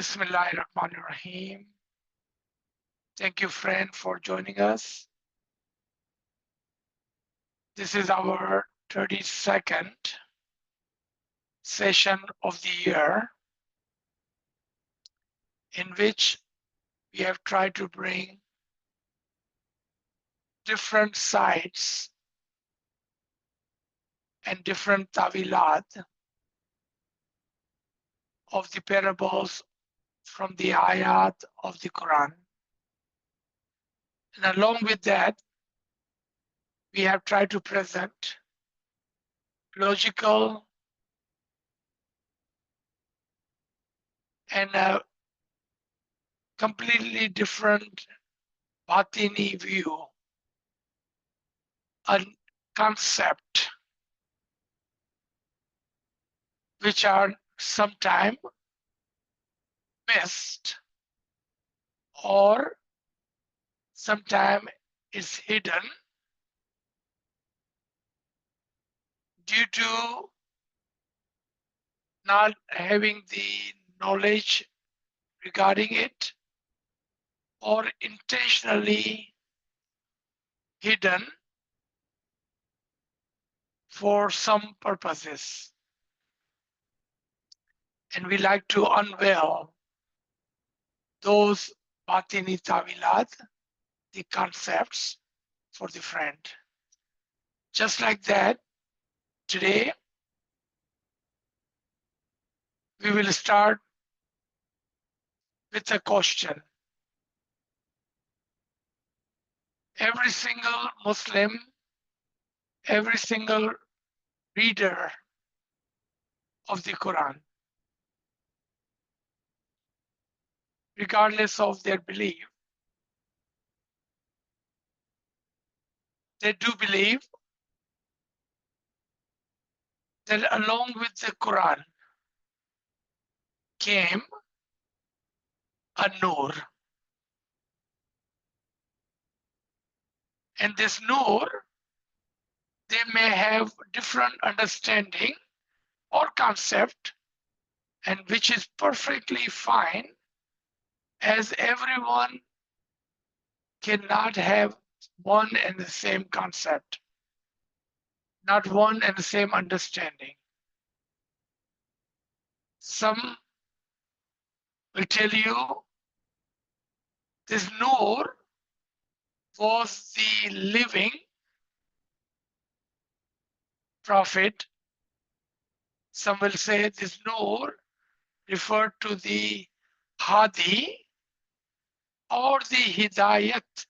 Bismillahirrahmanirrahim. Thank you, friend, for joining us. This is our 32nd session of the year, in which we have tried to bring different sides and different tawilat of the parables from the ayat of the Quran. And along with that, we have tried to present logical and a completely different Bāținī view, a concept which are sometimes missed or sometimes is hidden due to not having the knowledge regarding it, or intentionally hidden for some purposes. And we like to unveil those Bāținī tawilat, the concepts for the friend. Just like that, today we will start with a question. Every single Muslim, every single reader of the Quran, regardless of their belief, they do believe that along with the Quran came a Nūr. And this Nūr, they may have different understanding or concept, and which is perfectly fine, as everyone cannot have one and the same concept, not one and the same understanding. Some will tell you this Nūr was the living prophet. Some will say this Nūr referred to the Hadi or the Hidayat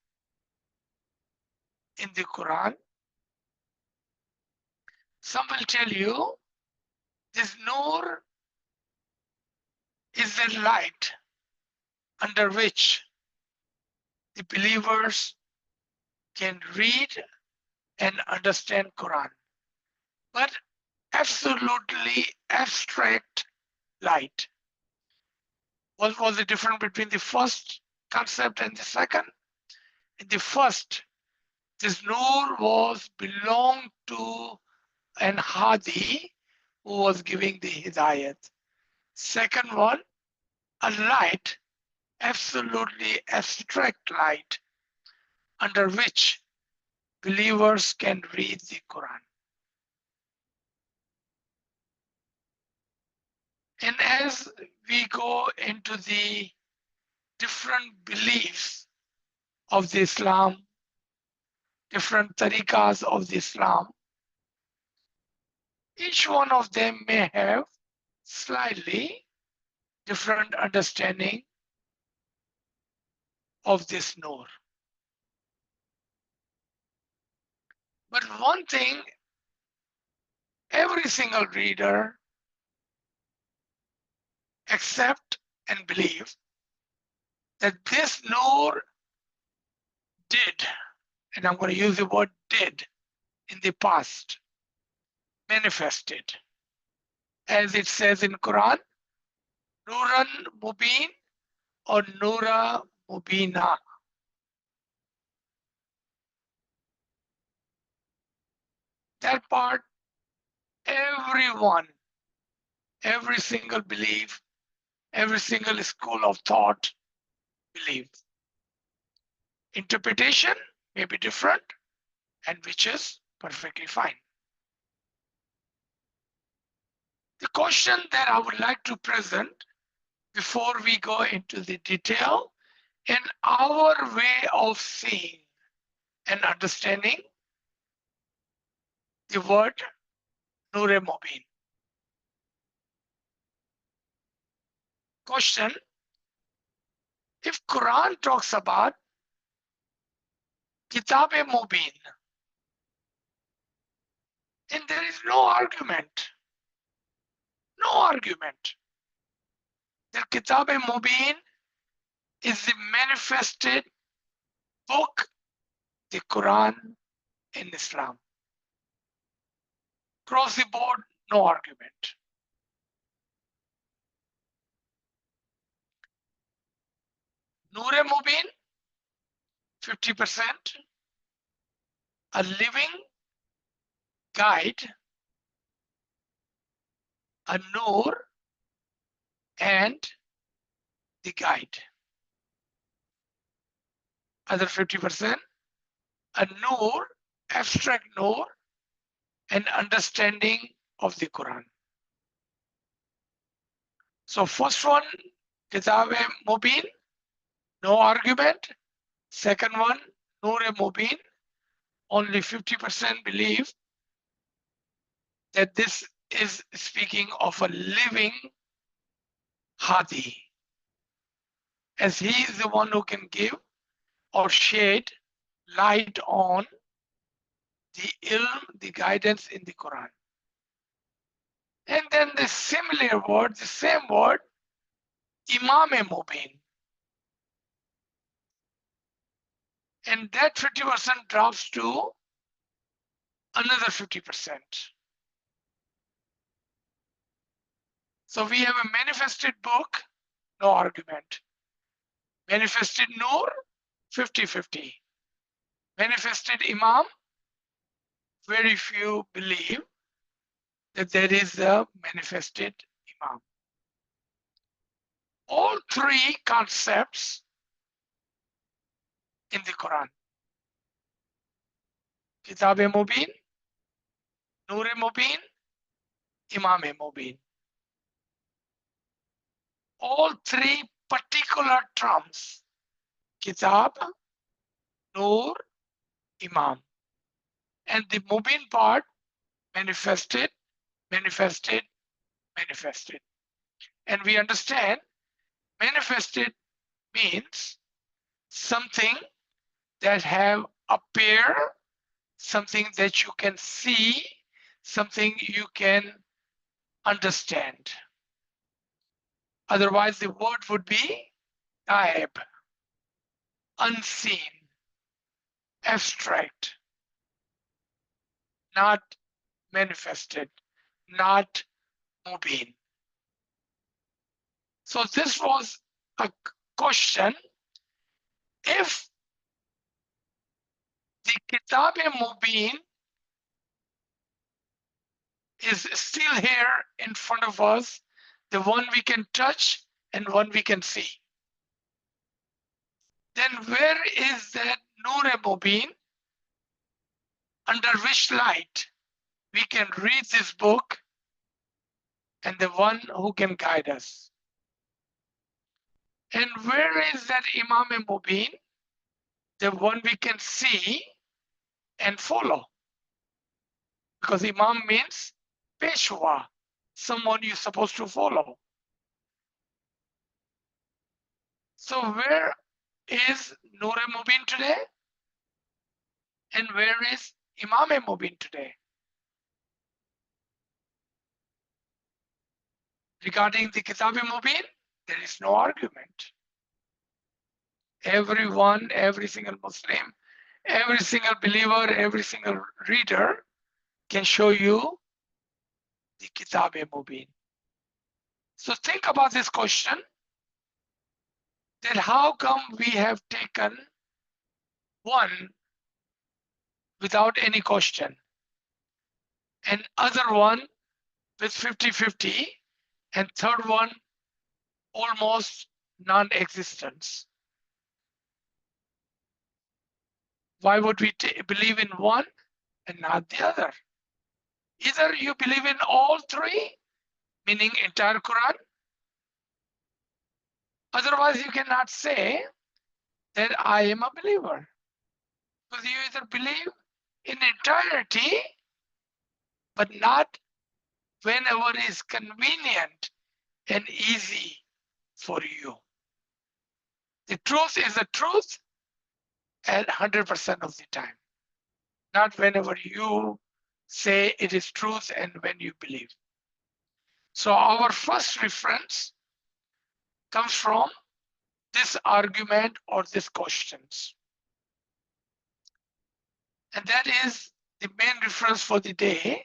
in the Quran. Some will tell you this Nūr is the light under which the believers can read and understand Quran, but absolutely abstract light. What was the difference between the first concept and the second? In the first, this Nūr was belonged to an Hadi who was giving the Hidayat. Second one, a light, absolutely abstract light, under which believers can read the Quran. And as we go into the different beliefs of the Islam, different tariqas of the Islam, each one of them may have slightly different understanding of this Nūr. But one thing, every single reader accept and believe that this Nūr did, and I'm going to use the word did in the past, manifested. As it says in Quran, Nūran Mubin or Nūra Mubīna. That part, everyone, every single belief every single school of thought believes. Interpretation may be different, and which is perfectly fine. The question that I would like to present before we go into the detail in our way of seeing and understanding the word Nūr-i Mubin. Question: if Quran talks about Kitāb-i Mubin, and there is no argument that Kitāb-i Mubin is the manifested book, the Quran in Islam. Across the board, no argument. Nūr-i Mubin, 50%, a living guide, a Nūr, and the guide. Other 50%, a Nūr, abstract Nūr, and understanding of the Quran. So first one, Kitāb-i Mubin, no argument. Second one, Nūr-i Mubin, only 50% believe that this is speaking of a living Hadi, as he is the one who can give or shed light on the ilm, the guidance in the Quran. And then the similar word, the same word, Imām-i Mubin. And that 50% drops to another 50%. So we have a manifested book, no argument. Manifested Nūr, 50-50. Manifested Imam, very few believe that there is a manifested Imam. All three concepts in the Quran: Kitāb-i Mubin, Nūr-i Mubin, Imām-i Mubin. All three particular terms: Kitāb, Nūr, Imam. And the Mubin part, manifested, manifested, manifested. And we understand manifested means something that have appear, something that you can see, something you can understand. Otherwise, the word would be ghaib, unseen, abstract, not manifested, not Mubin. So this was a question. If the Kitāb-i Mubin is still here in front of us, the one we can touch and one we can see, then where is that Nūr-i Mubin? Under which light we can read this book and the one who can guide us? And where is that Imām-i Mubin? The one we can see and follow. Because Imam means Peshwa, someone you're supposed to follow. So where is Nūr-i Mubin today? And where is Imām-i Mubin today? Regarding the Kitāb-i Mubin, there is no argument. Everyone, every single Muslim, every single believer, every single reader can show you the Kitāb-i Mubin. So think about this question, that how come we have taken one without any question and other one with 50-50 and third one almost non-existence. Why would we believe in one and not the other? Either you believe in all three, meaning entire Quran. Otherwise, you cannot say that I am a believer. Because you either believe in entirety, but not whenever is convenient and easy for you. The truth is the truth at 100% of the time, not whenever you say it is truth and when you believe. So our first reference comes from this argument or these questions. And that is the main reference for the day,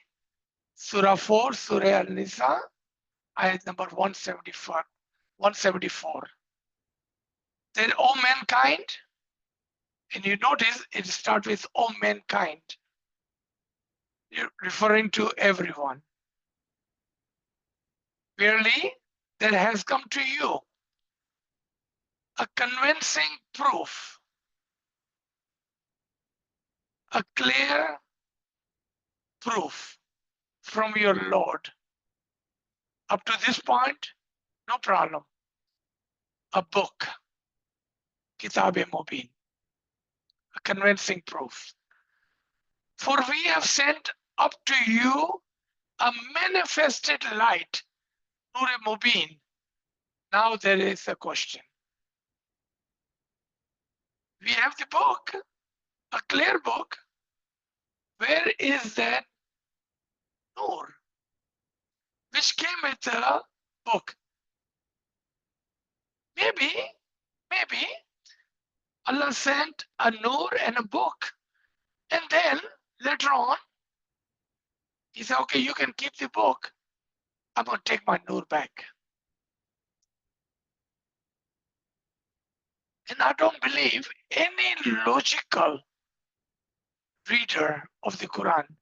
Surah 4, Surah Al-Nisa, ayat number 174. Then, O mankind, and you notice it starts with O mankind, you're referring to everyone. Verily, there has come to you a convincing proof, a clear proof from your Lord. Up to this point, no problem. A book, Kitāb-i Mubin, a convincing proof. For we have sent up to you a manifested light, Nūr-i Mubin. Now there is a question. We have the book, a clear book. Where is that Nūr, which came with the book? Maybe Allah sent a Nūr and a book. And then later on, he said, okay, you can keep the book. I'm going to take my Nūr back. And I don't believe any logical reader of the Quran,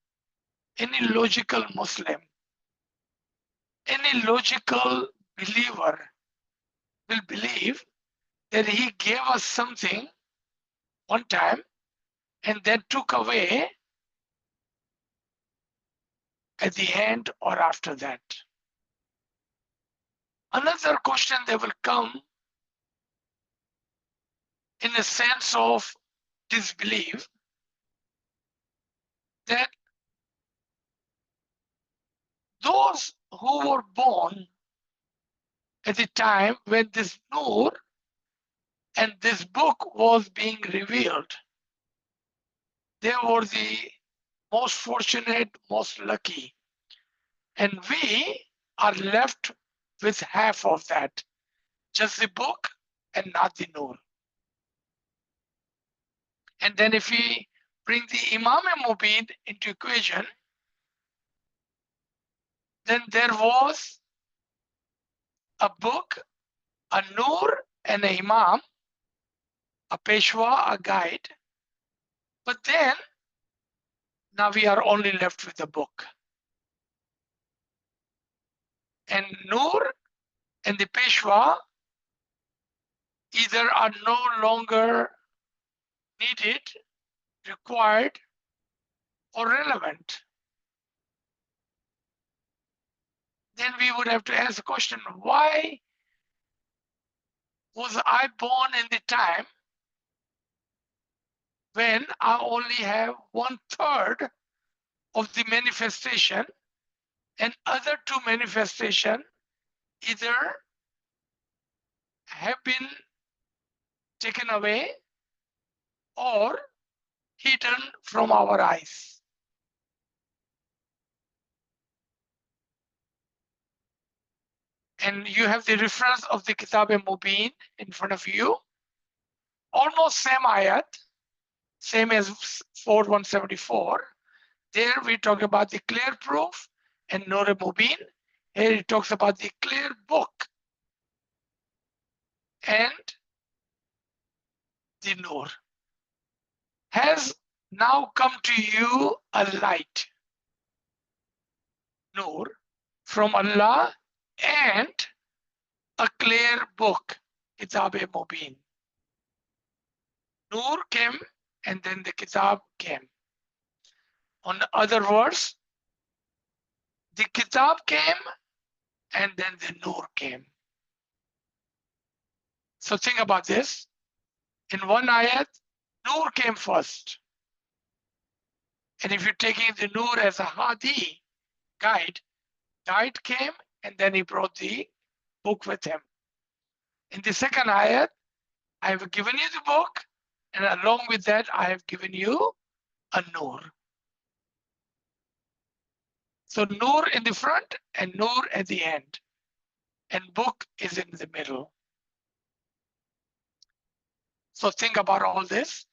any logical Muslim, any logical believer will believe that he gave us something one time and then took away at the end or after that. Another question that will come in a sense of disbelief, that those who were born at the time when this Nūr and this book was being revealed, they were the most fortunate, most lucky. And we are left with half of that, just the book and not the Nūr. And then if we bring the Imām-i Mubin into equation, then there was a book, a Nūr and an Imam, a Peshwa, a guide. But then now we are only left with the book. And Nūr and the Peshwa either are no longer needed, required, or relevant. Then we would have to ask the question, why was I born in the time when I only have 1/3 of the manifestation and other two manifestations either have been taken away or hidden from our eyes? And you have the reference of the Kitāb-i Mubin in front of you. Almost same ayat, same as 4:174. There we talk about the clear proof and Nūr-i Mubin. Here it talks about the clear book and the Nūr. Has now come to you a light, Nūr, from Allah and a clear book, Kitāb-i Mubin. Nūr came and then the Kitāb came. On the other verse, the Kitāb came and then the Nūr came. So think about this. In one ayat, Nūr came first. And if you're taking the Nūr as a Hadi, guide came and then he brought the book with him. In the second ayat, I have given you the book, and along with that, I have given you a Nūr. So Nūr in the front and Nūr at the end, and book is in the middle. So think about all this,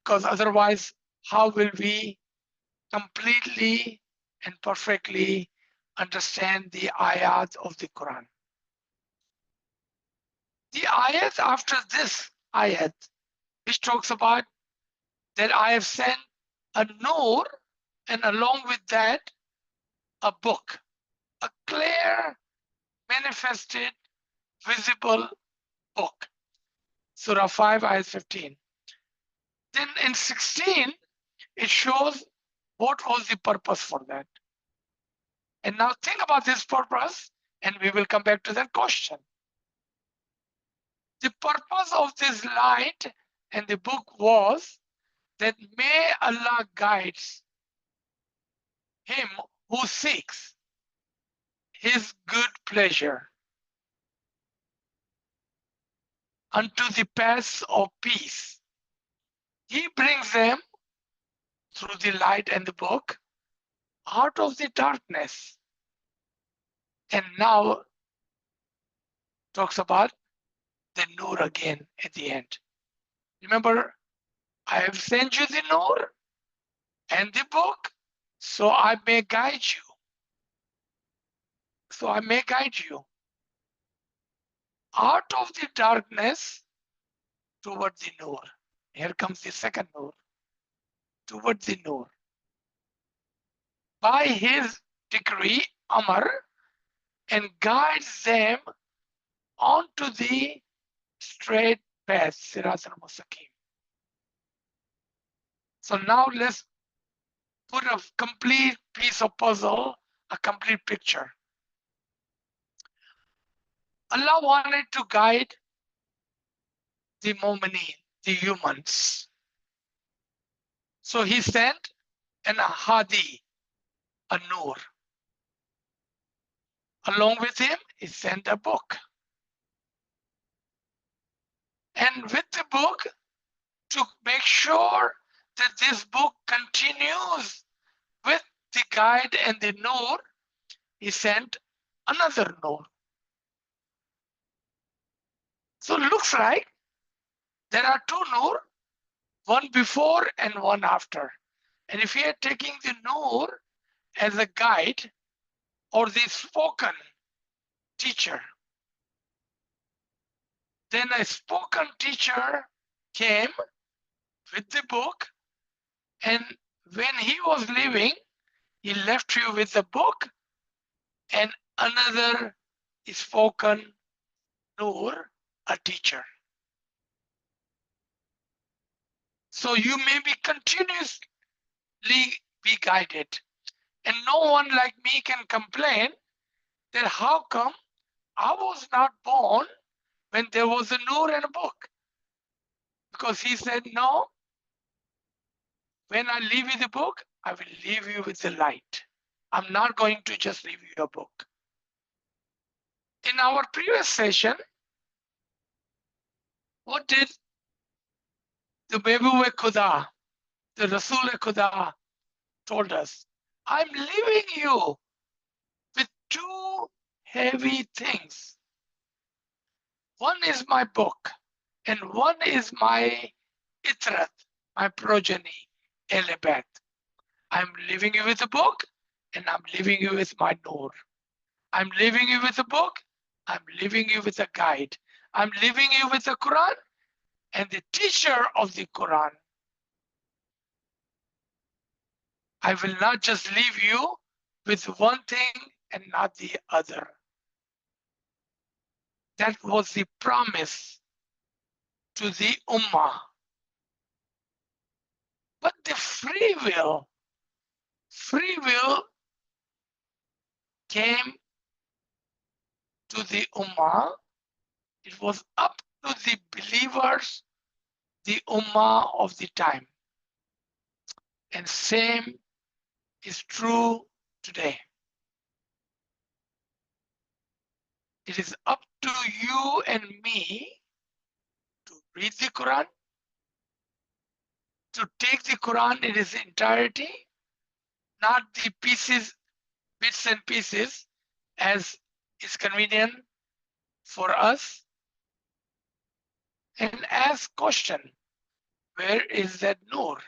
because otherwise, how will we completely and perfectly understand the ayat of the Quran? The ayat after this ayat, which talks about that I have sent a Nūr, and along with that, a book, a clear, manifested, visible book. Surah 5, ayat 15. Then in 16, it shows what was the purpose for that. And now think about this purpose, and we will come back to that question. The purpose of this light and the book was that may Allah guides him who seeks his good pleasure unto the paths of peace. He brings them through the light and the book out of the darkness. And now talks about the Nūr again at the end. Remember, I have sent you the Nūr and the book, so I may guide you. So I may guide you out of the darkness toward the Nūr. Here comes the second Nūr, toward the Nūr. By his decree, Amr, and guides them onto the straight path, Sirat al-Mustaqim. So now let's put a complete piece of puzzle, a complete picture. Allah wanted to guide the mu'mineen, the humans. So he sent an Hadi, a Nūr. Along with him, he sent a book. And with the book, to make sure that this book continues with the guide and the Nūr, he sent another Nūr. So it looks like there are two Nūr, one before and one after. And if we are taking the Nūr as a guide or the spoken teacher, then a spoken teacher came with the book, and when he was leaving, he left you with the book and another spoken Nūr, a teacher. So you may be continuously be guided. And no one like me can complain that how come I was not born when there was a Nūr and a book? Because he said, no, when I leave you the book, I will leave you with the light. I'm not going to just leave you a book. In our previous session, what did the Mehboob Khuda, the Rasul Khuda told us? I'm leaving you with two heavy things. One is my book, and one is my itrat, my progeny, Elebat. I'm leaving you with a book, and I'm leaving you with my Nūr. I'm leaving you with a book, I'm leaving you with a guide. I'm leaving you with the Quran and the teacher of the Quran. I will not just leave you with one thing and not the other. That was the promise to the Ummah. But the free will came to the Ummah. It was up to the believers, the Ummah of the time. And same is true today. It is up to you and me to read the Quran, to take the Quran in its entirety, not the pieces, bits and pieces, as is convenient for us, and ask question, where is that Nūr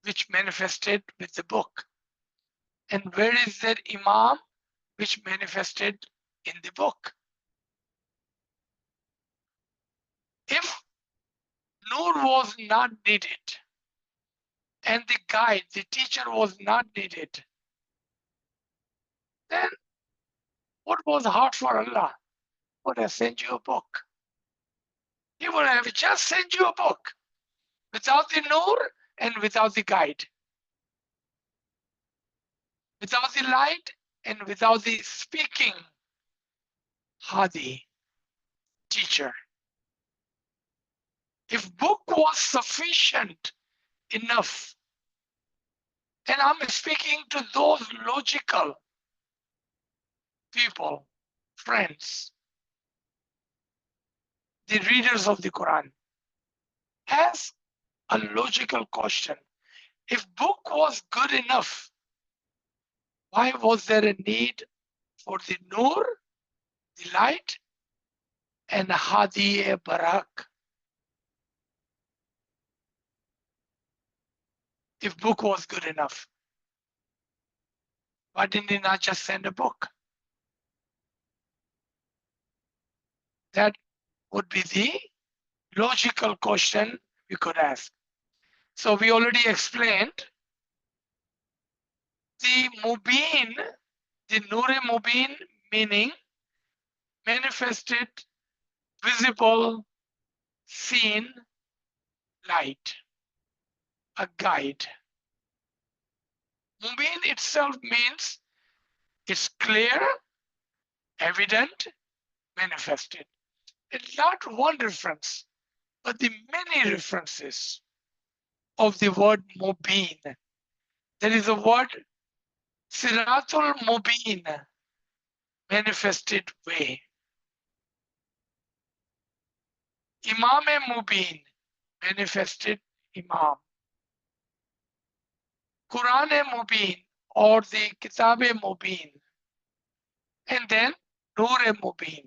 which manifested with the book? And where is that Imam which manifested in the book? If Nūr was not needed, and the guide, the teacher was not needed, then what was hard for Allah? He would have sent you a book. He would have just sent you a book without the Nūr and without the guide, without the light and without the speaking Hadi, teacher. If book was sufficient enough, and I'm speaking to those logical people, friends, the readers of the Quran, ask a logical question. If book was good enough, why was there a need for the Nūr, the light, and Hadi Barak? If book was good enough, why didn't he not just send a book? That would be the logical question we could ask. So we already explained the Mubin, the Nūr-i Mubin, meaning manifested, visible, seen light, a guide. Mubin itself means it's clear, evident, manifested. It's not one reference, but the many references of the word Mubin. There is a word Siratul Mubin, manifested way. Imām-i Mubin, manifested Imam. Qur'an-i Mubin, or the Kitāb-i Mubin. And then Nūr-i Mubin.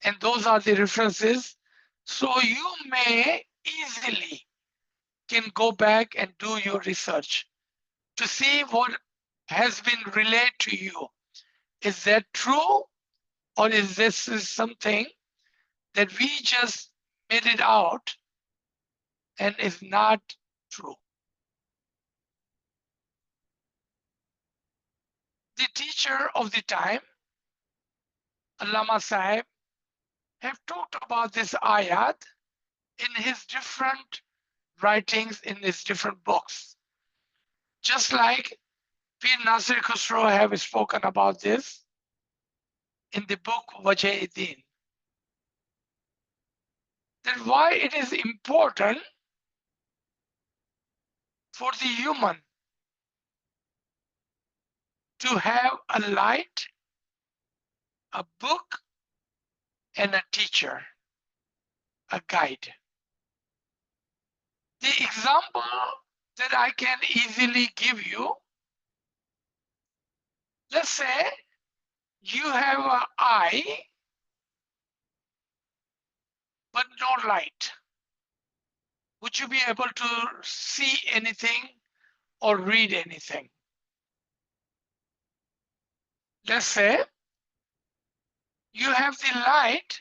And those are the references. So you may easily can go back and do your research to see what has been relayed to you. Is that true? Or is this something that we just made it out and is not true? The teacher of the time, Allama Sahib, have talked about this ayat in his different writings, in his different books. Just like Pir Nasir Khusro have spoken about this in the book Wajh-i-Din. That why it is important for the human to have a light, a book, and a teacher, a guide. The example that I can easily give you, let's say you have an eye, but no light. Would you be able to see anything or read anything? Let's say you have the light,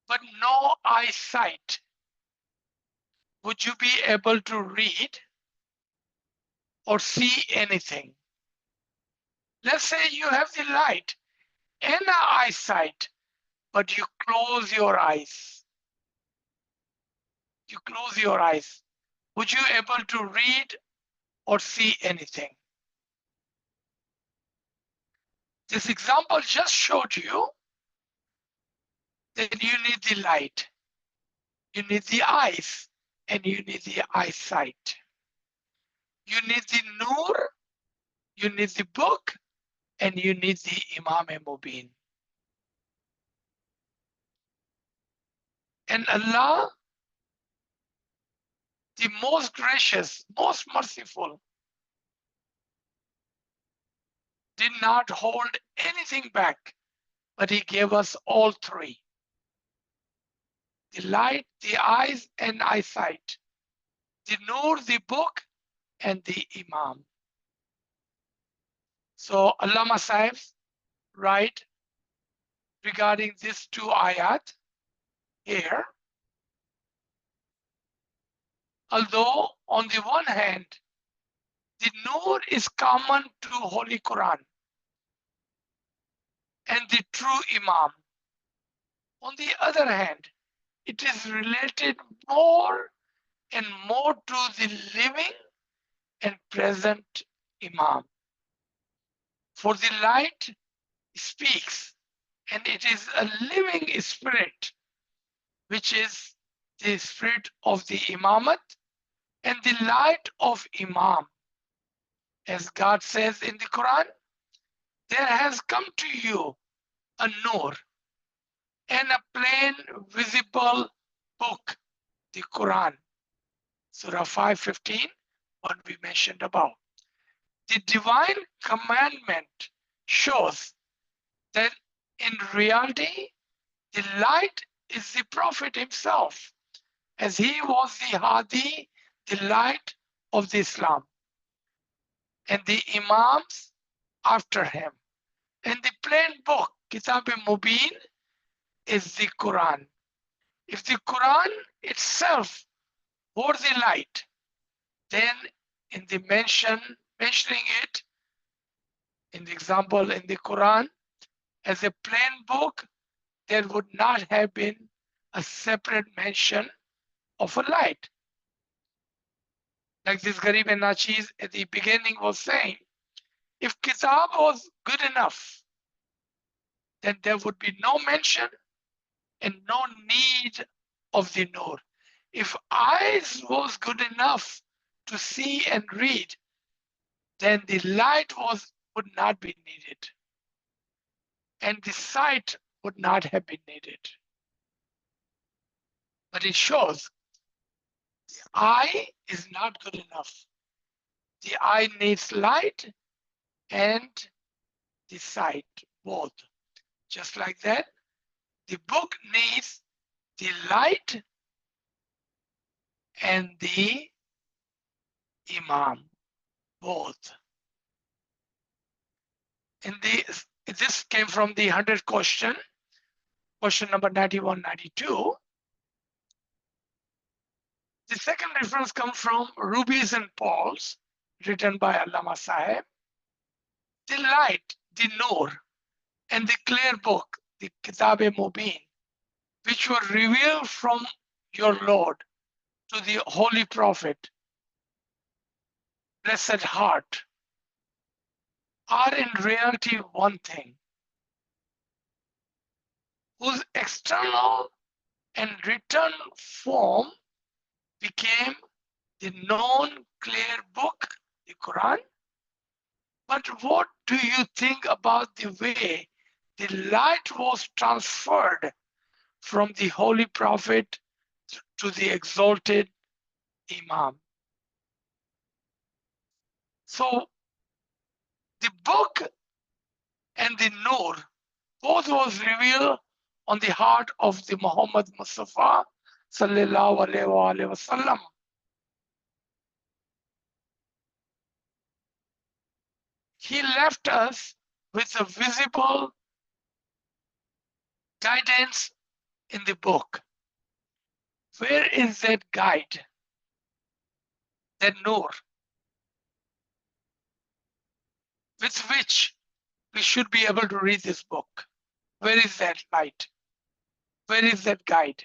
but no eyesight. Would you be able to read or see anything? Let's say you have the light and the eyesight, but you close your eyes. You close your eyes. Would you able to read or see anything? This example just showed you that you need the light, you need the eyes, and you need the eyesight. You need the Nūr, you need the book, and you need the Imām-i Mubin. And Allah, the most gracious, most merciful, did not hold anything back, but He gave us all three: the light, the eyes, and eyesight, the Nūr, the book, and the Imam. So Allama Sahib write regarding these two ayat here. Although on the one hand, the Nūr is common to Holy Quran and the true Imam. On the other hand, it is related more and more to the living and present Imam. For the light speaks, and it is a living spirit, which is the spirit of the Imamat and the light of Imam. As God says in the Quran, there has come to you a Nūr and a plain visible book, the Quran. Surah 5:15, what we mentioned above. The divine commandment shows that in reality, the light is the Prophet himself, as he was the Hadi, the light of the Islam, and the Imams after him. And the plain book, Kitāb-i Mubin, is the Quran. If the Quran itself were the light, then in the mentioning it, in the example in the Quran, as a plain book, there would not have been a separate mention of a light. Like this Garib and Nachiz at the beginning was saying, if Kitab was good enough, then there would be no mention and no need of the Nūr. If eyes was good enough to see and read, then the light would not be needed, and the sight would not have been needed. But it shows the eye is not good enough. The eye needs light and the sight, both. Just like that, the book needs the light and the Imam, both. And this came from the 100th question, question number 91, 92. The second reference comes from Rubies and Pauls, written by Allama Sahib. The light, the Nūr, and the clear book, the Kitāb-i Mubin, which were revealed from your Lord to the Holy Prophet, blessed heart, are in reality one thing, whose external and written form became the known clear book, the Quran. But what do you think about the way the light was transferred from the Holy Prophet to the exalted Imam? So the book and the Nūr, both was revealed on the heart of the Muhammad Mustafa sallallahu alaihi wasallam. He left us with a visible guidance in the book. Where is that guide, that Nūr, with which we should be able to read this book. Where is that light? Where is that guide?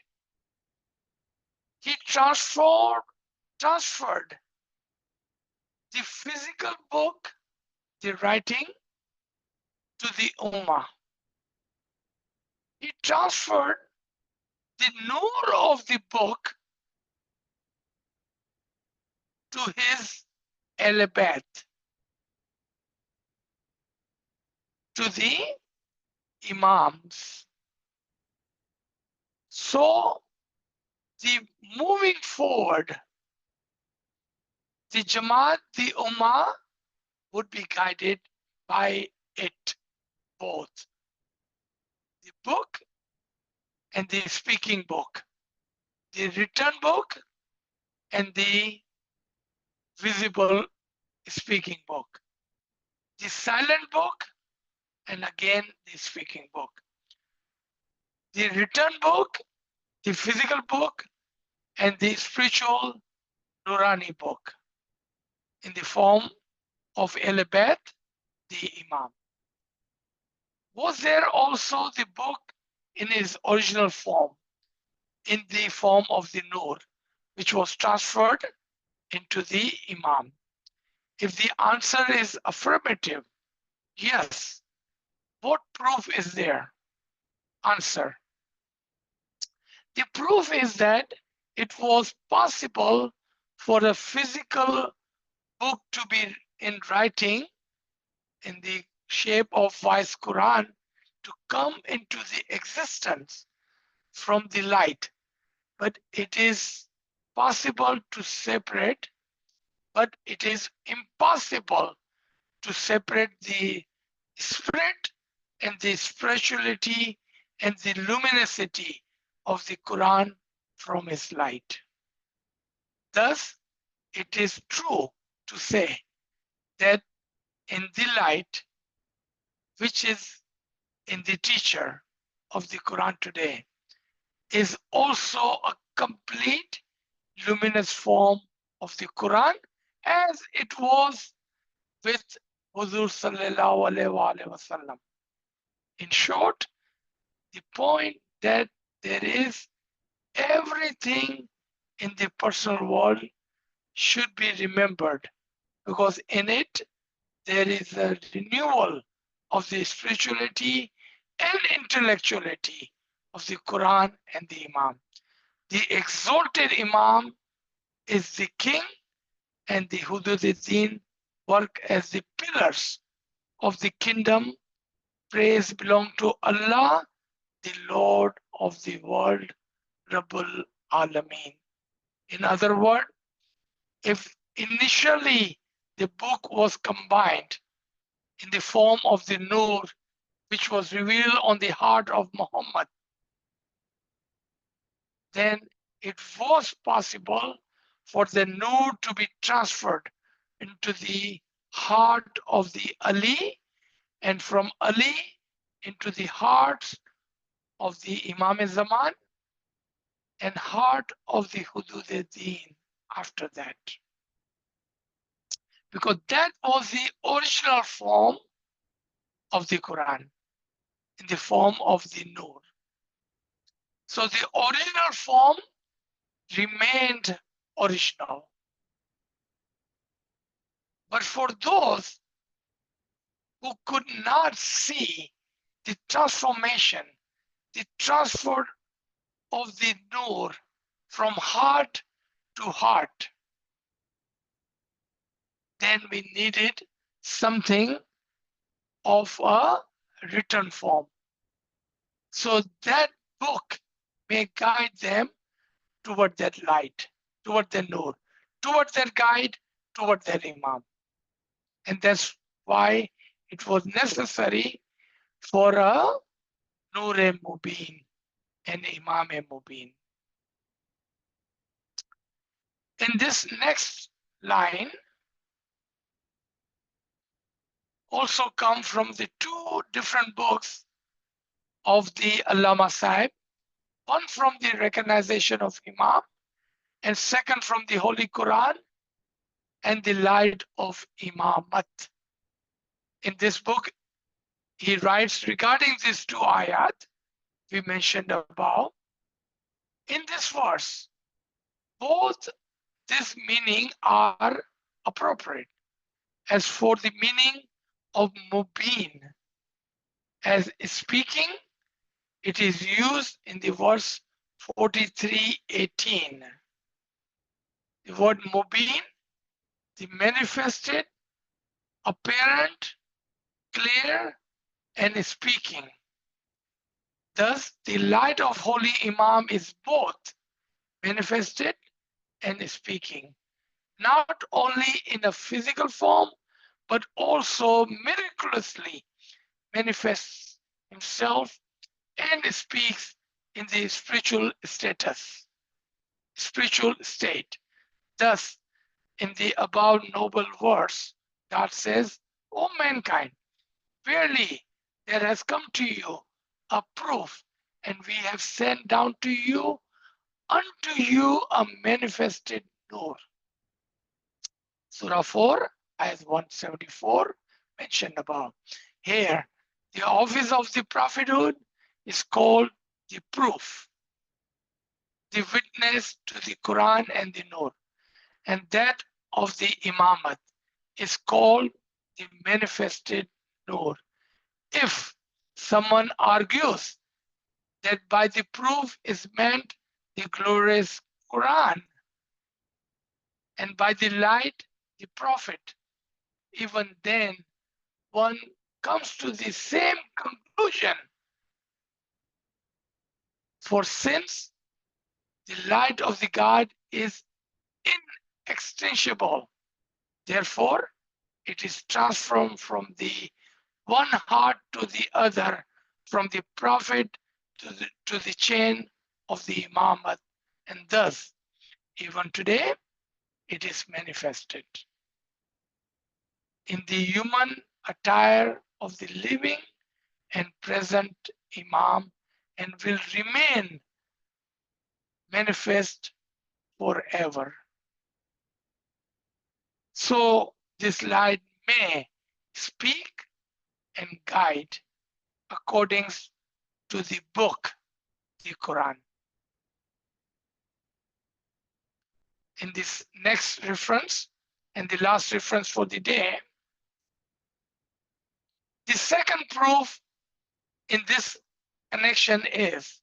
He transferred the physical book, the writing, to the Ummah. He transferred the Nūr of the book to his Al-Bād, to the Imams. So the moving forward, the Jamaat, the Ummah would be guided by it both. The book and the speaking book, the written book and the visible speaking book, the silent book and again the speaking book. The written book, the physical book, and the spiritual Nūr-i book in the form of Al-Bād, the Imam. Was there also the book in its original form, in the form of the Nūr, which was transferred into the Imam? If the answer is affirmative, yes, what proof is there? Answer. The proof is that it was possible for a physical book to be in writing in the shape of wise Quran to come into the existence from the light. But it is possible to separate, but it is impossible to separate the spirit and the spirituality and the luminosity of the Quran from its light. Thus, it is true to say that in the light, which is in the teacher of the Quran today, is also a complete luminous form of the Quran as it was with Huzur sallallahu alaihi wasallam. In short, the point that there is everything in the personal world should be remembered, because in it there is a renewal of the spirituality and intellectuality of the Quran and the Imam. The exalted Imam is the king, and the Hudud-e-Din work as the pillars of the kingdom. Praise belong to Allah, the Lord of the world, Rabbul Alameen. In other words, if initially the book was combined in the form of the Nūr, which was revealed on the heart of Muhammad, then it was possible for the Nūr to be transferred into the heart of the Ali, and from Ali into the hearts of the Imam-e-Zaman and heart of the Hudud-e-Din after that. Because that was the original form of the Quran, in the form of the Nūr. So the original form remained original. But for those who could not see the transformation, the transfer of the Nūr from heart to heart, then we needed something of a written form. So that book may guide them toward that light, toward the Nūr, toward their guide, toward their Imam. And that's why it was necessary for a Nūr-i Mubin and Imām-i Mubin. In this next line also come from the two different books of the Allama Sahib, one from the recognition of Imam, and second from the Holy Quran and the light of Imamat. In this book, He writes regarding these two ayat we mentioned above, in this verse, both this meaning are appropriate. As for the meaning of Mubin as speaking, it is used in the verse 43:18. The word Mubin, the manifested, apparent, clear, and speaking. Thus, the light of Holy Imam is both manifested and speaking, not only in a physical form, but also miraculously manifests himself and speaks in the spiritual state. Thus, in the above noble verse, God says, O mankind, verily there has come to you a proof, and we have sent down to you unto you a manifested Nūr. Surah 4, ayat 174, mentioned above. Here, the office of the prophethood is called the proof, the witness to the Quran and the Nūr, and that of the Imamat is called the manifested Nūr. If someone argues that by the proof is meant the glorious Quran, and by the light the prophet, even then one comes to the same conclusion. For since the light of the God is inextinguishable, therefore it is transformed from the one heart to the other, from the prophet to the chain of the Imamat, and thus even today it is manifested in the human attire of the living and present Imam, and will remain manifest forever. So this light may speak and guide according to the book, the Quran. In this next reference, and the last reference for the day, the second proof in this connection is,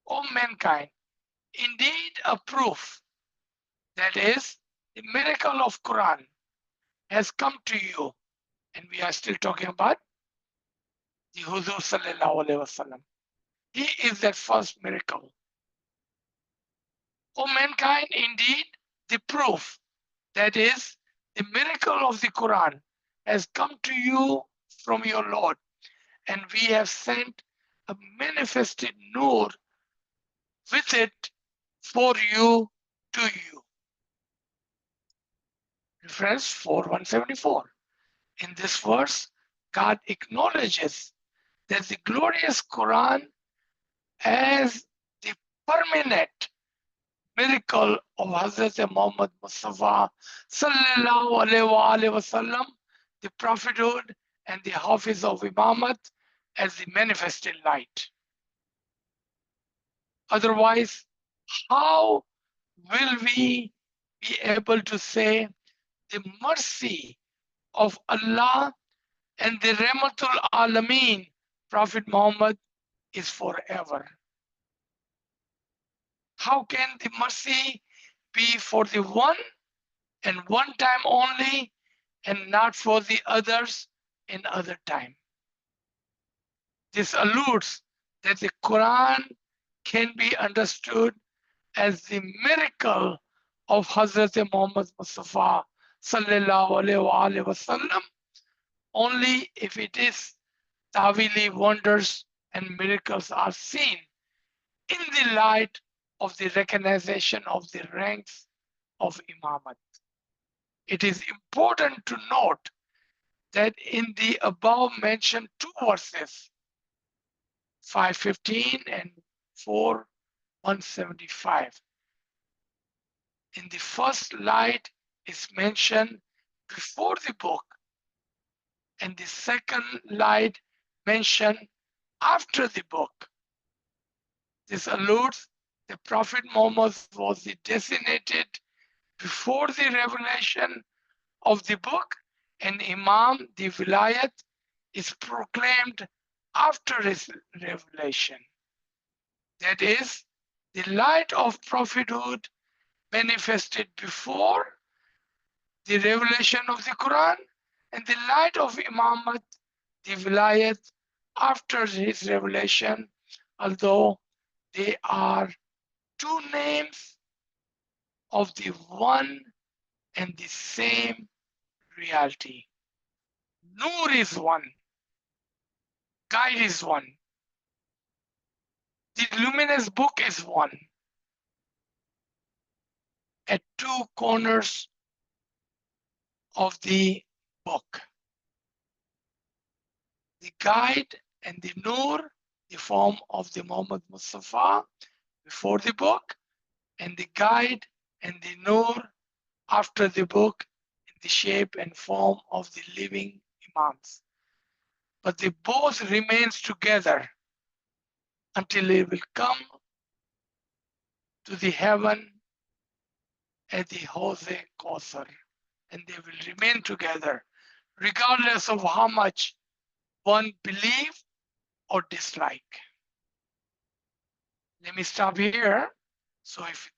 O mankind, indeed a proof, that is, the miracle of Quran has come to you. And we are still talking about the Huzur Sallallahu Alaihi Wasallam. He is that first miracle. O mankind, indeed the proof, that is, the miracle of the Quran has come to you from your Lord, and we have sent a manifested Nūr with it for you to you. Reference 4174. In this verse, God acknowledges that the glorious Quran as the permanent miracle of Hazrat Muhammad Mustafa Sallallahu Alaihi Wasallam, the prophethood and the Hafiz of Imamat as the manifested light. Otherwise, how will we be able to say the mercy of Allah and the Rahmatul Alameen, Prophet Muhammad, is forever? How can the mercy be for the one and one time only, and not for the others in other time? This alludes that the Quran can be understood as the miracle of Hazrat Muhammad Mustafa Sallallahu Alaihi Wasallam only if it is Ta'wīl wonders and miracles are seen in the light of the recognition of the ranks of Imamat. It is important to note that in the above mentioned two verses, 515 and 4:175, in the first light is mentioned before the book, and the second light mentioned after the book. This alludes the Prophet Muhammad was designated before the revelation of the book, and Imam, the Vilayat, is proclaimed after his revelation. That is, the light of prophethood manifested before the revelation of the Quran, and the light of Imamat, the Vilayat, after his revelation, although they are two names of the one and the same reality. Nūr is one, guide is one. The luminous book is one. At two corners of the book. The guide and the Nūr, the form of the Muhammad Mustafa before the book, and the guide and the Nūr after the book in the shape and form of the living Imams. But they both remains together until they will come to the heaven at the Hawz-e Kawthar, and they will remain together regardless of how much one believe or dislike. Let me stop here. So if